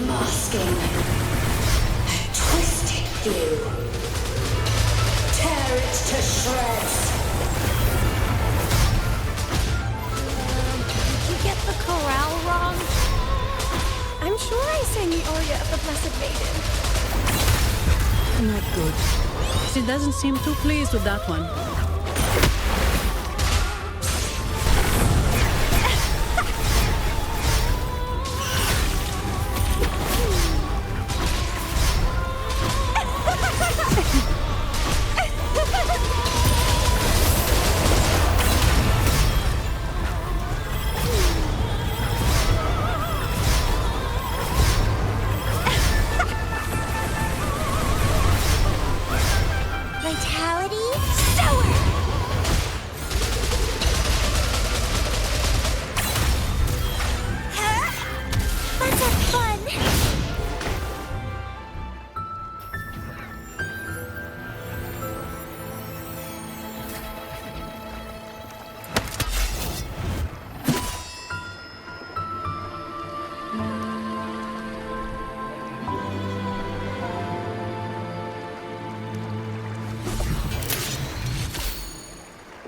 Masking a twisted view. Tear it to shreds. Did you get the chorale wrong? I'm sure I sang the aria of the Blessed Maiden. Not good. She doesn't seem too pleased with that one.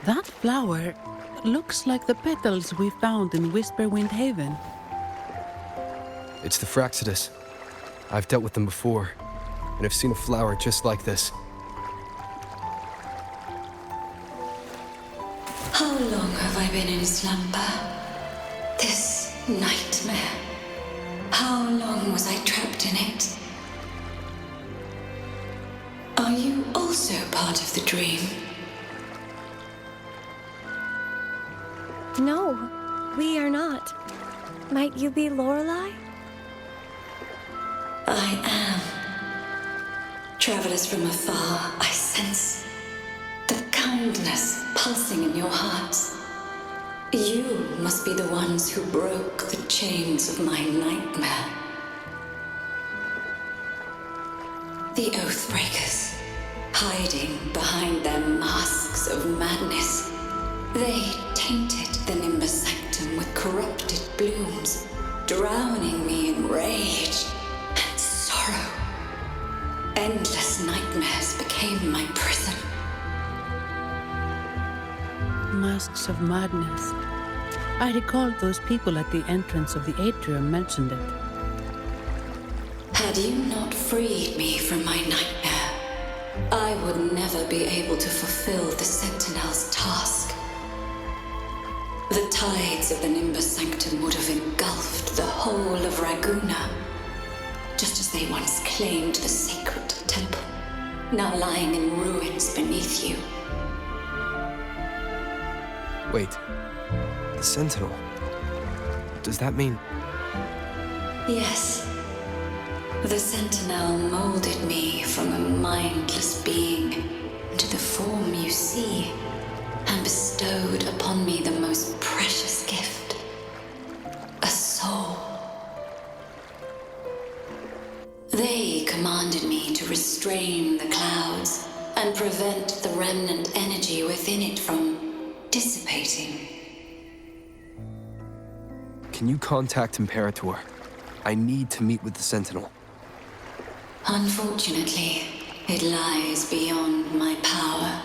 That flower looks like the petals we found in Whisperwind Haven. It's the Fraxidus. I've dealt with them before, and I've seen a flower just like this. How long have I been in slumber? This nightmare. How long was I trapped in it? Are you also part of the dream? No, we are not. Might you be Lorelei? I am. Travelers from afar, I sense the kindness pulsing in your hearts. You must be the ones who broke the chains of my nightmare. The Oathbreakers, hiding behind their masks of madness. They tainted the Nimbus Sanctum with corrupted blooms, drowning me in rage and sorrow. Endless nightmares became my prison. Masks of madness. I recalled those people at the entrance of the atrium mentioned it. Had you not freed me from my nightmare, I would never be able to fulfill the Sentinel's task. The tides of the Nimbus Sanctum would have engulfed the whole of Raguna, just as they once claimed the sacred temple, now lying in ruins beneath you. Wait, the Sentinel. Does that mean... Yes. The Sentinel molded me from a mindless being into the form you see, and bestowed upon me the most precious gift, a soul. They commanded me to restrain the clouds and prevent the remnant energy within it from dissipating. Can you contact Imperator? I need to meet with the Sentinel. Unfortunately, it lies beyond my power.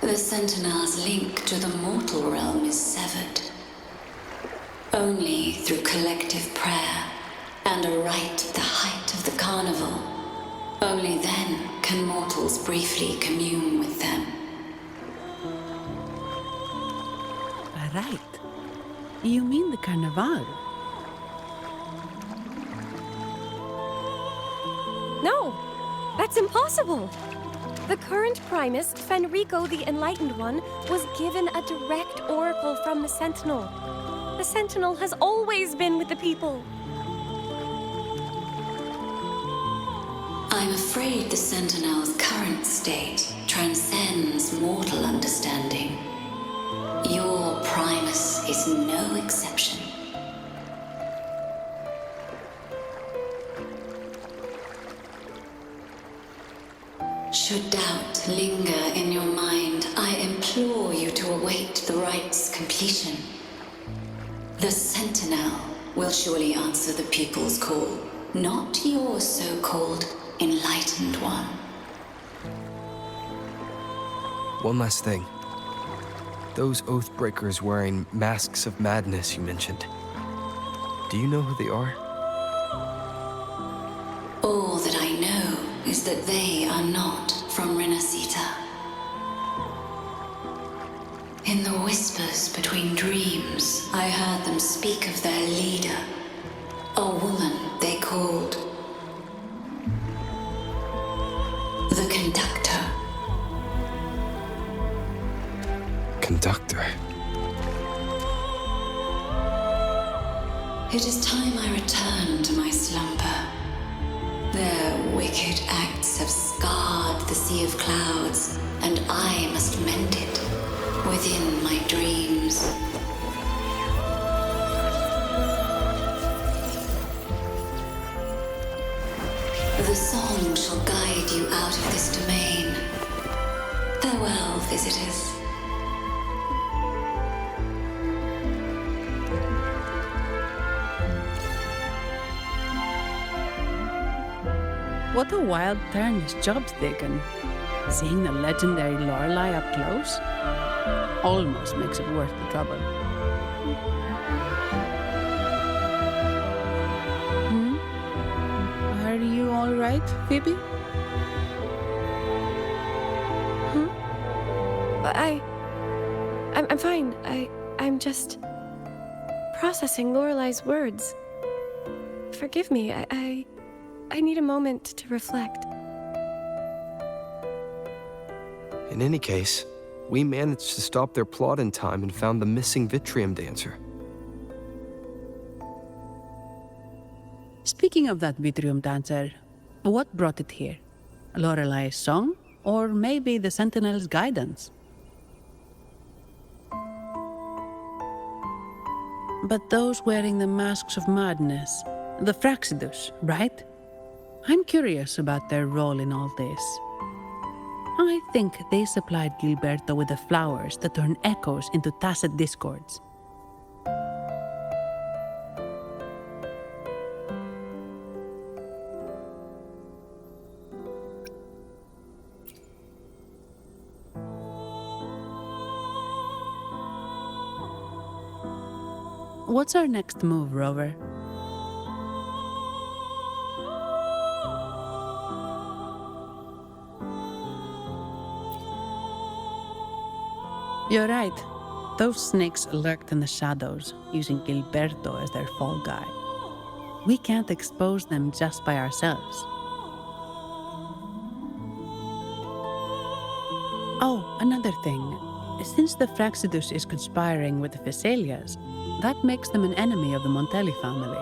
The Sentinel's link to the mortal realm is severed. Only through collective prayer and a rite at the height of the carnival, only then can mortals briefly commune with them. Right. You mean the Carnival? No, that's impossible. The current Primus, Fenrico the Enlightened One, was given a direct oracle from the Sentinel. The Sentinel has always been with the people. afraid the Sentinel's current state transcends mortal understanding. Your Primus is no exception. Should doubt linger in your mind, I implore you to await the rite's completion. The Sentinel will surely answer the people's call, not your so-called enlightened one. One last thing. Those Oathbreakers wearing masks of madness you mentioned. Do you know who they are? All that I know is that they are not from Renacita. In the whispers between dreams, I heard them speak of their leader, a woman they called the Conductor. Conductor. It is time I return to my slumber. Their wicked acts have scarred the sea of clouds, and I must mend it within my dreams. The song shall guide you out of this domain. Farewell, visitors. What a wild turn this job's taken. Seeing the legendary Lorelei up close almost makes it worth the trouble. Are you all right, Phoebe? I'm fine. I'm just processing Lorelei's words. Forgive me. I need a moment to reflect. In any case, we managed to stop their plot in time and found the missing Vitrieum Dancer. Speaking of that Vitrieum Dancer, what brought it here? Lorelei's song? Or maybe the Sentinel's guidance? But those wearing the masks of madness, the Fraxidus, right? I'm curious about their role in all this. I think they supplied Gilberto with the flowers that turn echoes into tacit discords. What's our next move, Rover? You're right. Those snakes lurked in the shadows, using Gilberto as their fall guy. We can't expose them just by ourselves. Oh, another thing. Since the Fraxidus is conspiring with the Phassalias, that makes them an enemy of the Montelli family.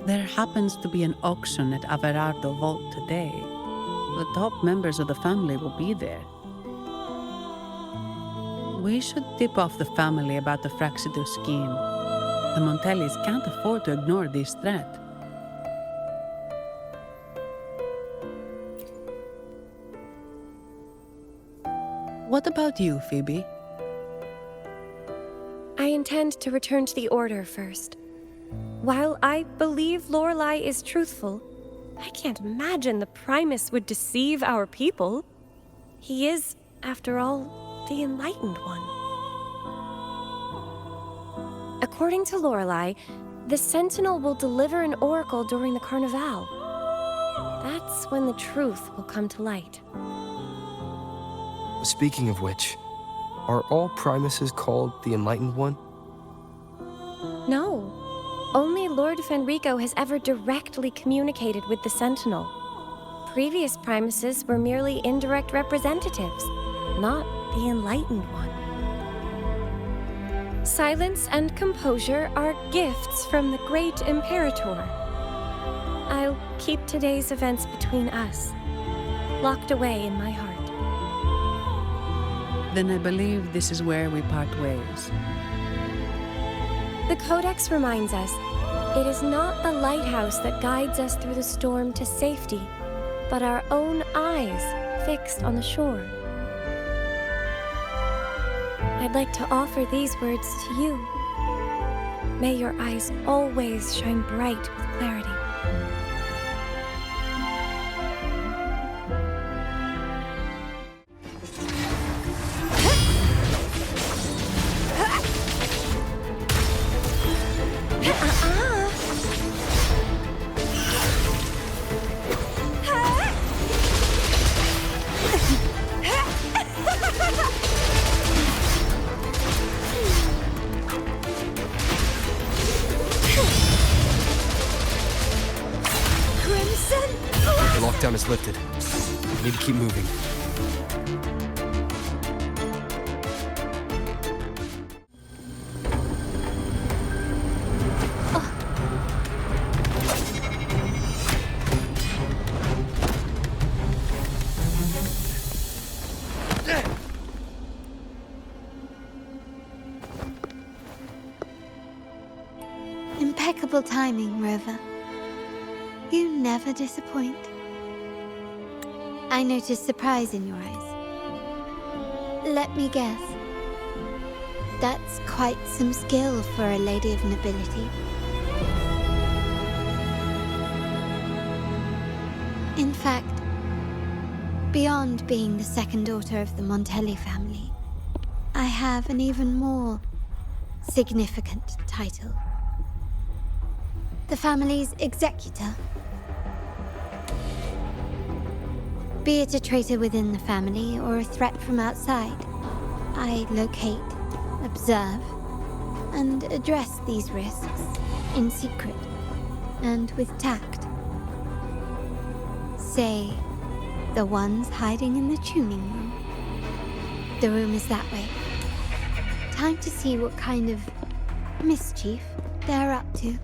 There happens to be an auction at Averardo Vault today. The top members of the family will be there. We should tip off the family about the Fraxidus scheme. The Montellis can't afford to ignore this threat. What about you, Phoebe? I intend to return to the Order first. While I believe Lorelei is truthful, I can't imagine the Primus would deceive our people. He is, after all, the Enlightened One. According to Lorelei, the Sentinel will deliver an oracle during the Carnival. That's when the truth will come to light. Speaking of which, are all Primuses called the Enlightened One? No. Only Lord Fenrico has ever directly communicated with the Sentinel. Previous Primuses were merely indirect representatives, not the Enlightened One. Silence and composure are gifts from the great Imperator. I'll keep today's events between us, locked away in my heart. Then I believe this is where we part ways. The Codex reminds us, it is not the lighthouse that guides us through the storm to safety, but our own eyes fixed on the shore. I'd like to offer these words to you. May your eyes always shine bright with clarity. The lockdown is lifted. We need to keep moving. Impeccable timing, Rover. You never disappoint. I noticed surprise in your eyes. Let me guess. That's quite some skill for a lady of nobility. In fact, beyond being the second daughter of the Montelli family, I have an even more significant title. The family's executor. Be it a traitor within the family or a threat from outside, I locate, observe, and address these risks in secret and with tact. Say, the ones hiding in the tuning room. The room is that way. Time to see what kind of mischief they're up to.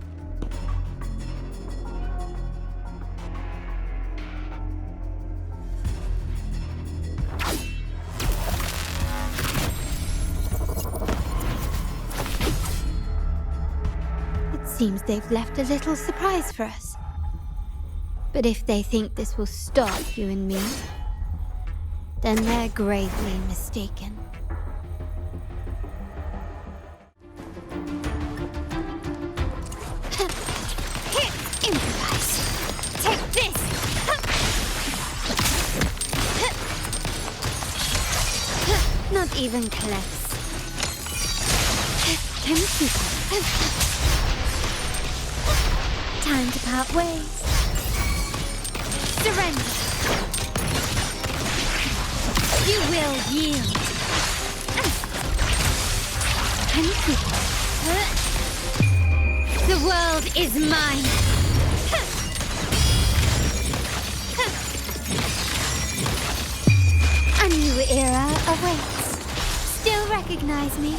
Seems they've left a little surprise for us. But if they think this will stop you and me, then they're gravely mistaken. Improvise. Take this. Not even close. Can we keep up? Time to part ways. Surrender. You will yield. Can you keep up? The world is mine. A new era awaits. Still recognize me?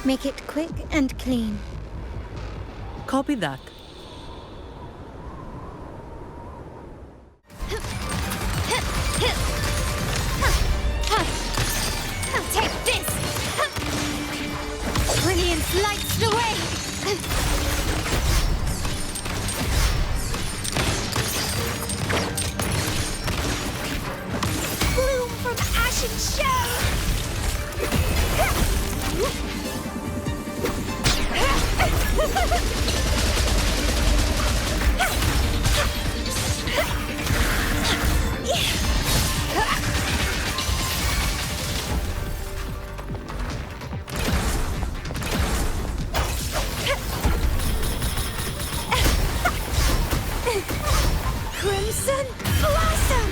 Make it quick and clean. Copy that. Take this! Brilliance lights the way! Bloom from ashen shell! Crimson Blossom!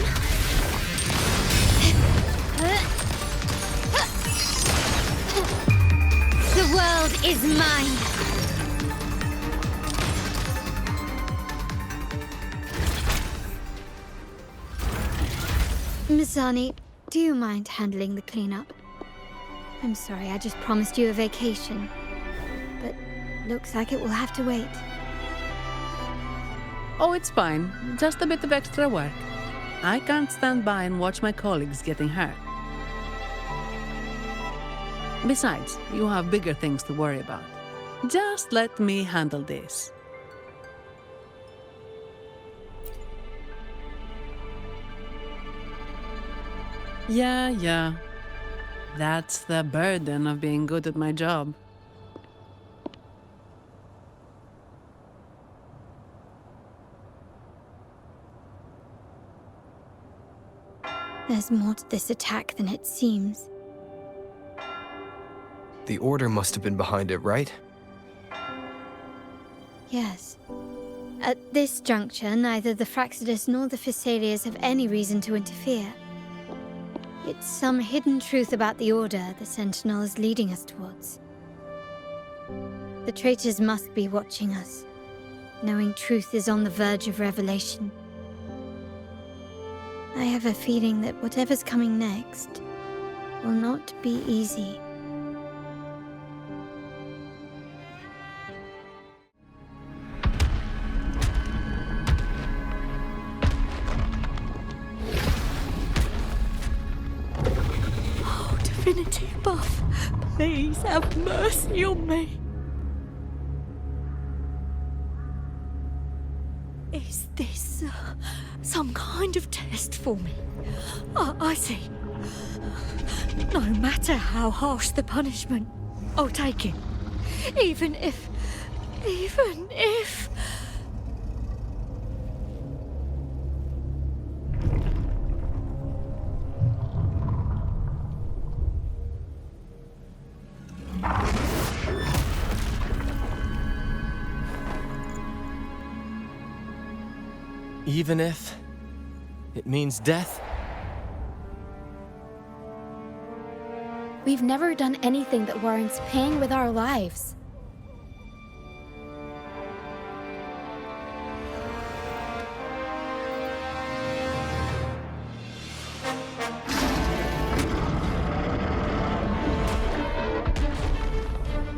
The world is mine! Mizani, do you mind handling the cleanup? I'm sorry, I just promised you a vacation. But looks like it will have to wait. Oh, it's fine. Just a bit of extra work. I can't stand by and watch my colleagues getting hurt. Besides, you have bigger things to worry about. Just let me handle this. Yeah. That's the burden of being good at my job. There's more to this attack than it seems. The Order must have been behind it, right? Yes. At this juncture, neither the Fraxidus nor the Physaelias have any reason to interfere. It's some hidden truth about the Order the Sentinel is leading us towards. The traitors must be watching us, knowing truth is on the verge of revelation. I have a feeling that whatever's coming next will not be easy. Oh, Divinity above, please have mercy on me. Is this some kind of test for me? I see. No matter how harsh the punishment, I'll take it. Even if... Even if it means death? We've never done anything that warrants paying with our lives.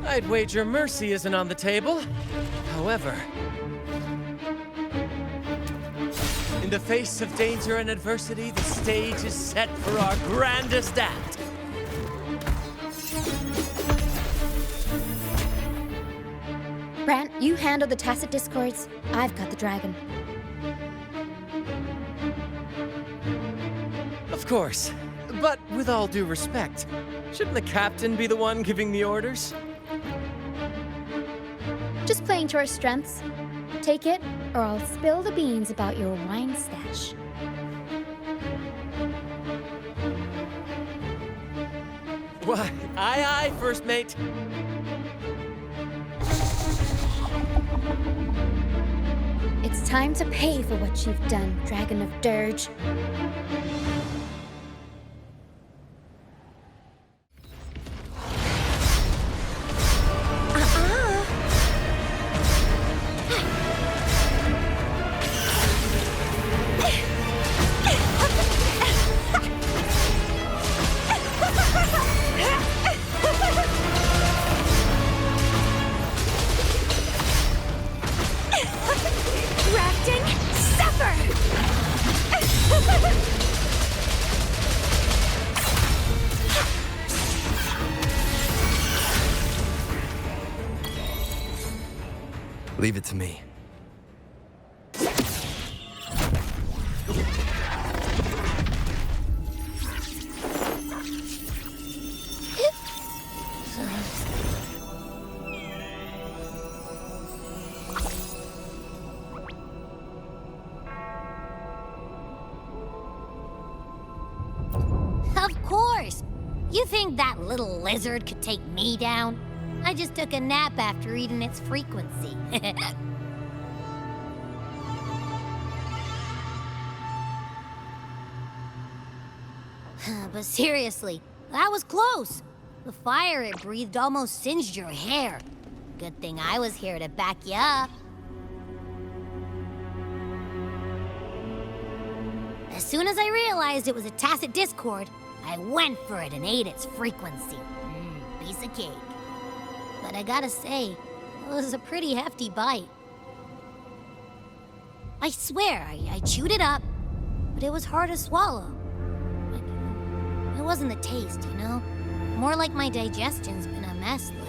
I'd wager mercy isn't on the table. However, in the face of danger and adversity, the stage is set for our grandest act. Brant, you handle the tacit discords. I've got the dragon. Of course. But with all due respect, shouldn't the captain be the one giving the orders? Just playing to our strengths. Take it, or I'll spill the beans about your wine stash. Why, aye, first mate. It's time to pay for what you've done, Dragon of Dirge. Leave it to me. Of course! You think that little lizard could take me down? I just took a nap after eating its frequency. but seriously, that was close. The fire it breathed almost singed your hair. Good thing I was here to back you up. As soon as I realized it was a tacit discord, I went for it and ate its frequency. Piece of cake. But I gotta say, it was a pretty hefty bite. I swear, I chewed it up, but it was hard to swallow. It wasn't the taste, you know? More like my digestion's been a mess lately.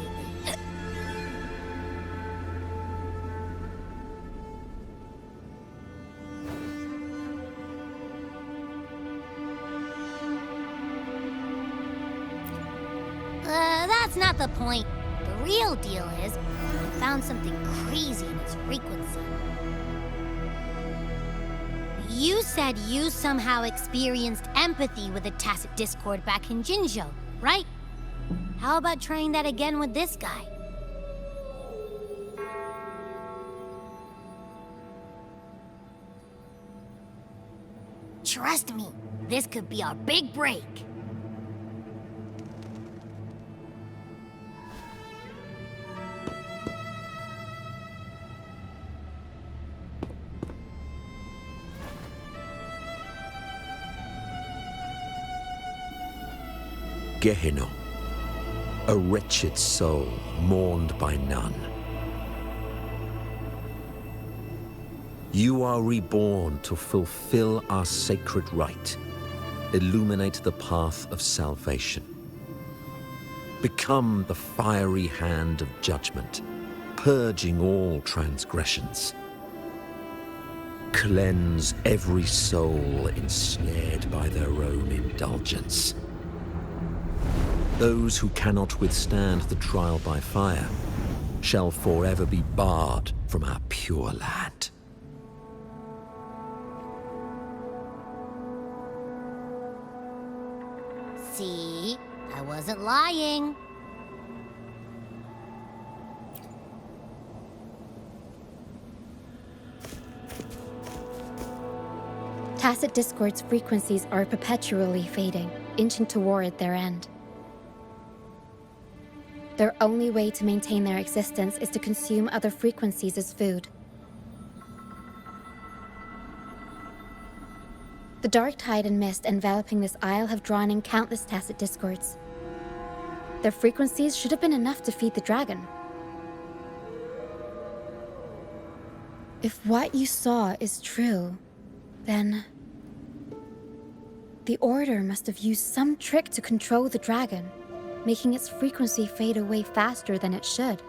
That's not the point. The real deal is, I found something crazy in its frequency. You said you somehow experienced empathy with the tacit discord back in Jinzhou, right? How about trying that again with this guy? Trust me, this could be our big break. Gehenna, a wretched soul mourned by none. You are reborn to fulfill our sacred rite, illuminate the path of salvation. Become the fiery hand of judgment, purging all transgressions. Cleanse every soul ensnared by their own indulgence. Those who cannot withstand the trial by fire shall forever be barred from our pure land. See? I wasn't lying. Tacit discord's frequencies are perpetually fading, inching toward their end. Their only way to maintain their existence is to consume other frequencies as food. The dark tide and mist enveloping this isle have drawn in countless tacit discords. Their frequencies should have been enough to feed the dragon. If what you saw is true, then the Order must have used some trick to control the dragon, making its frequency fade away faster than it should.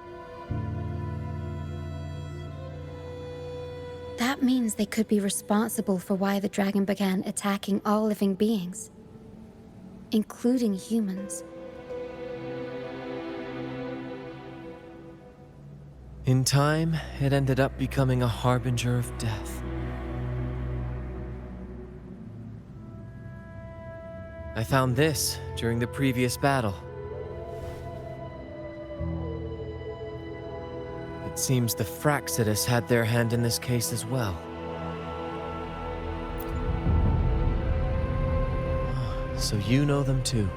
That means they could be responsible for why the dragon began attacking all living beings, including humans. In time, it ended up becoming a harbinger of death. I found this during the previous battle. It seems the Fraxidus had their hand in this case as well. So you know them too.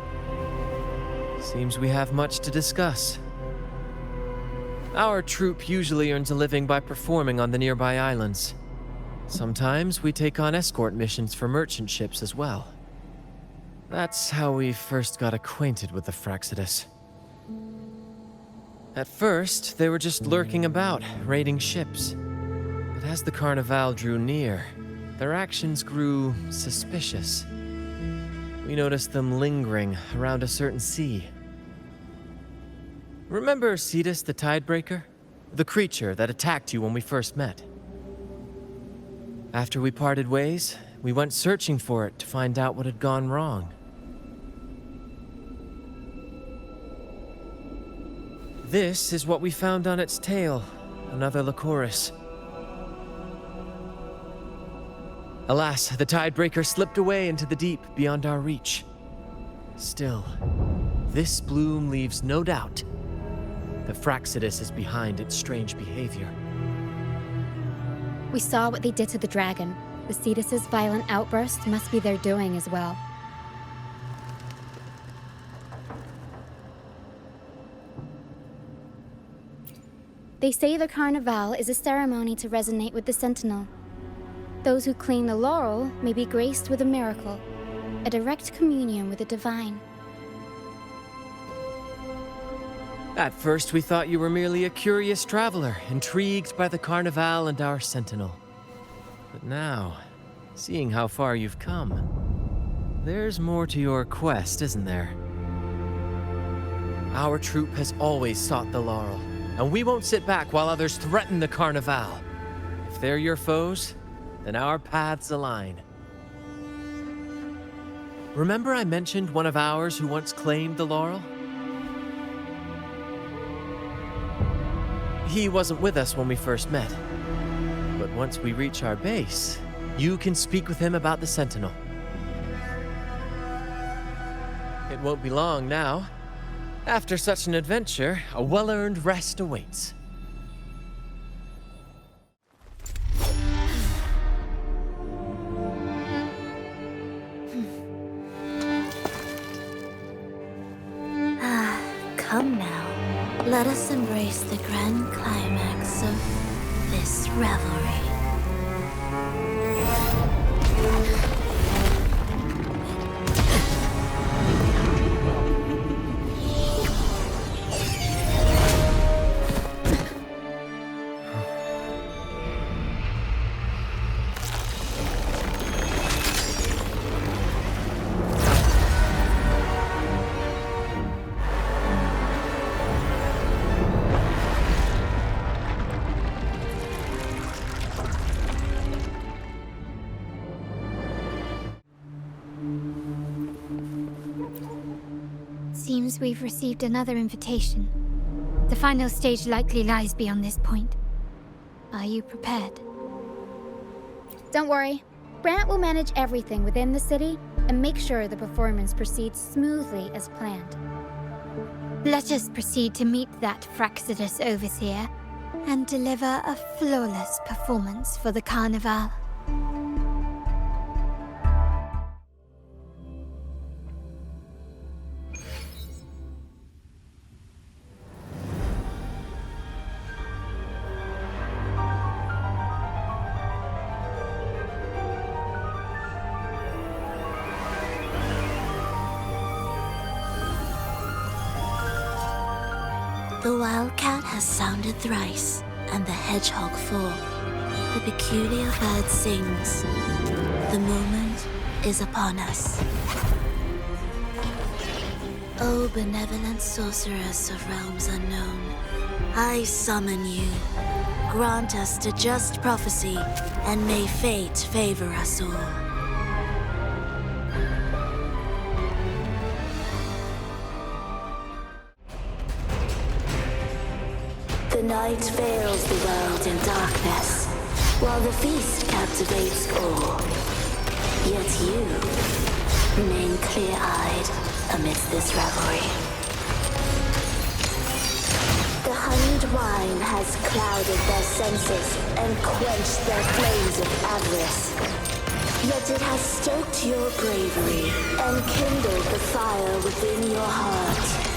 Seems we have much to discuss. Our troupe usually earns a living by performing on the nearby islands. Sometimes we take on escort missions for merchant ships as well. That's how we first got acquainted with the Fraxidus. At first, they were just lurking about, raiding ships. But as the Carnival drew near, their actions grew suspicious. We noticed them lingering around a certain sea. Remember Cetus the Tidebreaker? The creature that attacked you when we first met? After we parted ways, we went searching for it to find out what had gone wrong. This is what we found on its tail, another Lycoris. Alas, the Tidebreaker slipped away into the deep beyond our reach. Still, this bloom leaves no doubt. The Fraxidus is behind its strange behavior. We saw what they did to the dragon. The Cetus's violent outburst must be their doing as well. They say the Carnival is a ceremony to resonate with the Sentinel. Those who claim the laurel may be graced with a miracle, a direct communion with the divine. At first, we thought you were merely a curious traveler, intrigued by the Carnival and our Sentinel. But now, seeing how far you've come, there's more to your quest, isn't there? Our troop has always sought the laurel, and we won't sit back while others threaten the Carnival. If they're your foes, then our paths align. Remember I mentioned one of ours who once claimed the laurel? He wasn't with us when we first met. But once we reach our base, you can speak with him about the Sentinel. It won't be long now. After such an adventure, a well-earned rest awaits. Come now. Let us embrace the grand climax of this revelry. Seems we've received another invitation. The final stage likely lies beyond this point. Are you prepared? Don't worry. Brant will manage everything within the city and make sure the performance proceeds smoothly as planned. Let us proceed to meet that Fraxidus overseer and deliver a flawless performance for the Carnival. The wildcat has sounded thrice, and the hedgehog four. The peculiar bird sings. The moment is upon us. O benevolent sorceress of realms unknown, I summon you. Grant us a just prophecy, and may fate favor us all. The night veils the world in darkness, while the feast captivates all. Yet you remain clear-eyed amidst this revelry. The honeyed wine has clouded their senses and quenched their flames of avarice. Yet it has stoked your bravery and kindled the fire within your heart.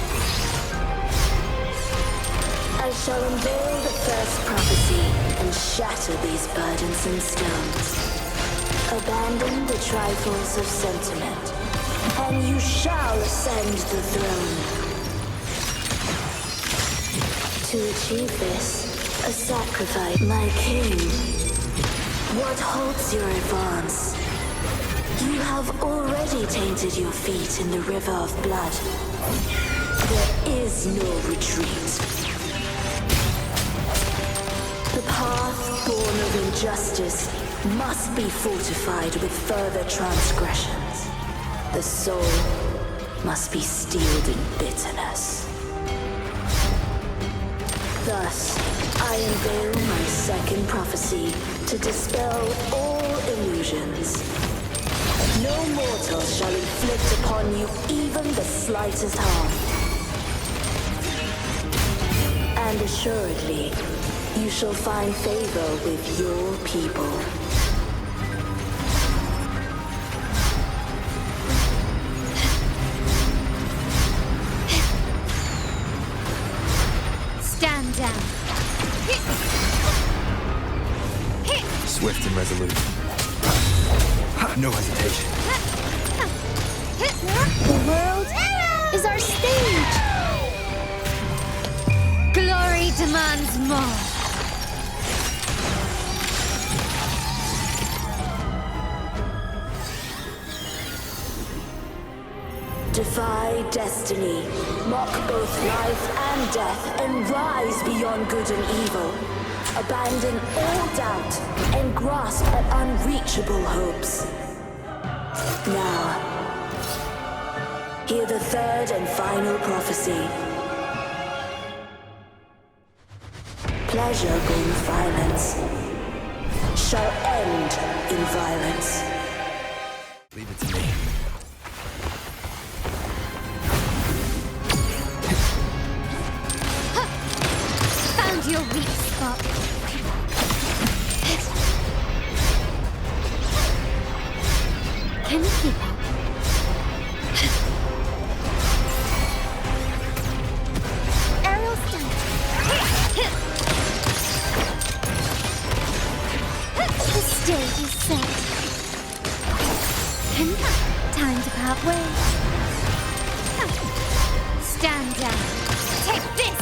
I shall unveil the first prophecy and shatter these burdensome stones. Abandon the trifles of sentiment, and you shall ascend the throne. To achieve this, a sacrifice, my king. What halts your advance? You have already tainted your feet in the river of blood. There is no retreat. The path born of injustice must be fortified with further transgressions. The soul must be steeled in bitterness. Thus, I unveil my second prophecy to dispel all illusions. No mortal shall inflict upon you even the slightest harm. And assuredly, you shall find favor with your people. Stand down. Swift and resolute. No hesitation. The world is our stage. Glory demands more. Defy destiny, mock both life and death, and rise beyond good and evil. Abandon all doubt and grasp at unreachable hopes. Now, hear the third and final prophecy. Pleasure born of violence shall end in violence. Leave it to me. Found your weak spot. Can you keep up? Aerial stunt. The stage is set. Can you? Time to part ways. Stand down. Take this!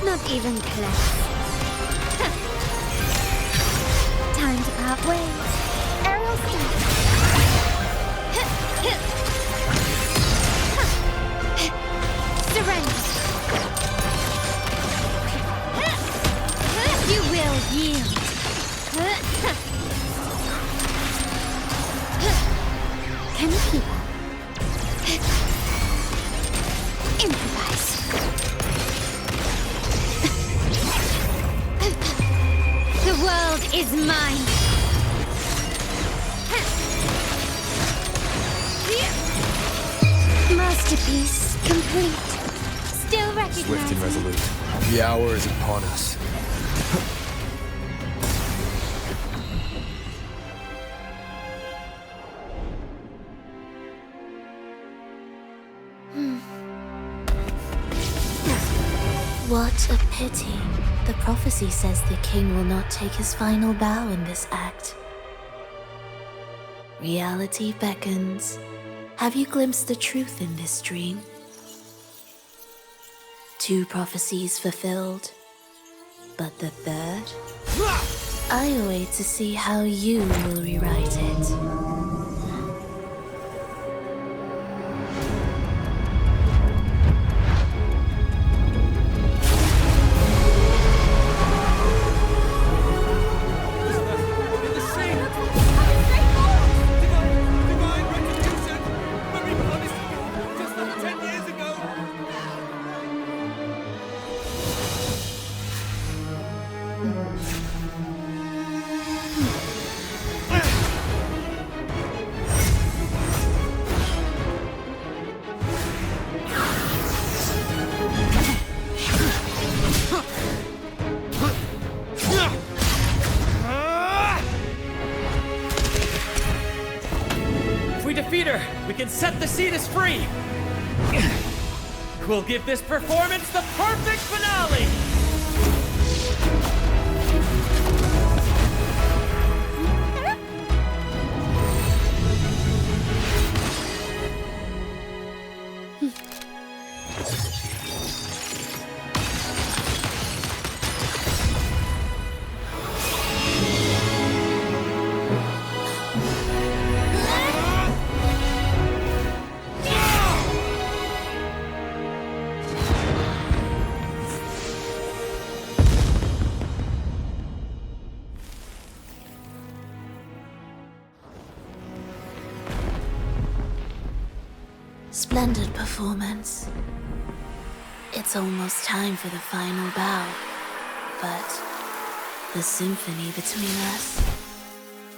Not even close. Time to part ways. Aerial stunt. Surrender. You will yield. Can you keep up? Improvise. The world is mine. Masterpiece complete. Still recognized. Swift and resolute. The hour is upon us. What a pity. The prophecy says the king will not take his final bow in this act. Reality beckons. Have you glimpsed the truth in this dream? 2 prophecies fulfilled, but the third? I await to see how you will rewrite it. We can set the Cetus free! We'll give this performance the perfect finale! Splendid performance. It's almost time for the final bow, but the symphony between us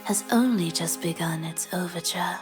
has only just begun its overture.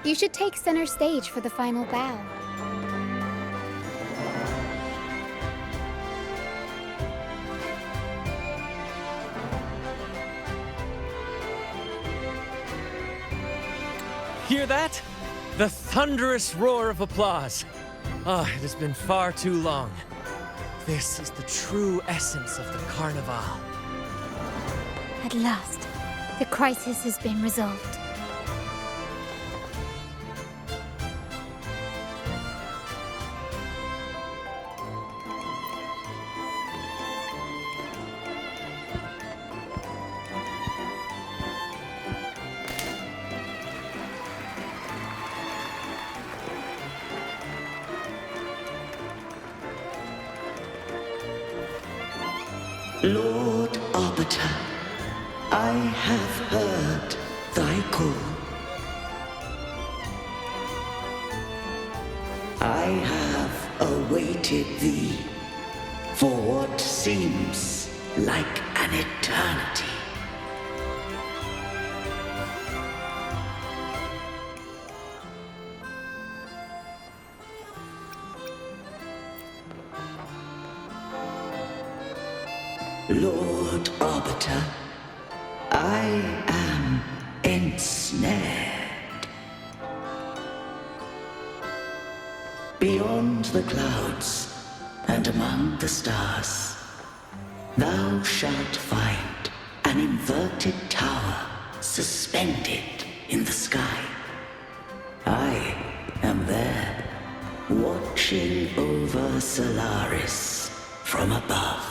You should take center stage for the final bow. Hear that? The thunderous roar of applause. Ah, it has been far too long. This is the true essence of the Carnival. At last, the crisis has been resolved. Lord Arbiter, I have heard thy call. I have awaited thee for what seems like an eternity. Lord Arbiter, I am ensnared. Beyond the clouds and among the stars, thou shalt find an inverted tower suspended in the sky. I am there, watching over Solaris from above.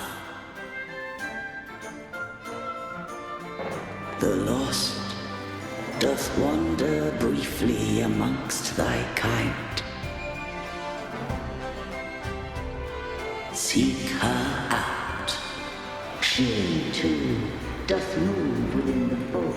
The lost doth wander briefly amongst thy kind. Seek her out. She too doth move within the fold.